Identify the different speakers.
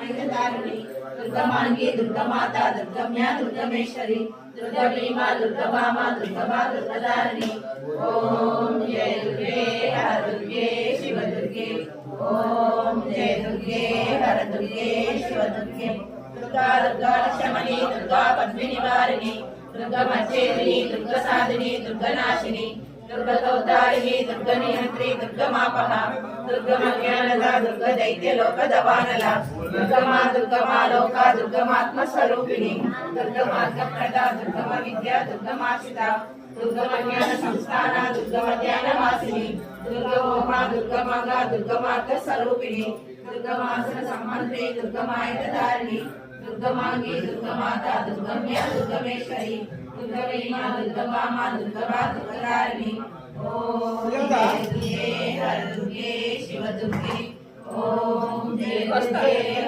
Speaker 1: दुर्गमायिततारिणी दुर्गमांगी दुर्गमाता दुर्गम्या दुर्गमेश्वरी दुर्गभीमा दुर्गभामा दुर्गमा दुर्गधारिणी ओम जय दुर्गे हर दुर्गे शिव दुर्गे ओम जय दुर्गे हर दुर्गे शिव दुर्गे दुर्गा दुर्गा लक्ष्मणी दुर्गा पद्मिनी वारिणी दुर्गा मच्चेरिणी दुर्गा साधिनी दुर्गा नाशिनी दुर्गा कौतारिणी दुर्गा नियंत्री दुर्गा मापहा दुर्गा मज्ञानदा दुर्गा दैत्य लोक दवानला दुर्गमा लोका दुर्गमात्म स्वरूपिणी दुर्गा मार्गप्रदा दुर्गमा विद्या दुर्गा माशिता दुर्गमा ज्ञान संस्थाना दुर्गमा ध्यान वासिनी दुर्गमोहा दुर्गमागा दुर्गमार्ग स्वरूपिणी दुर्गमासन संमंत्री दुर्गमायतधारिणी दुर्गमांगी दुर्गमाता दुर्गम्या दुर्गमेश्वरी दुर्गभीमा दुर्गभामा दुर्गभा दुर्गधारिणी ओम जय दुर्गे हर दुर्गे शिव दुर्गे ओम जय दुर्गे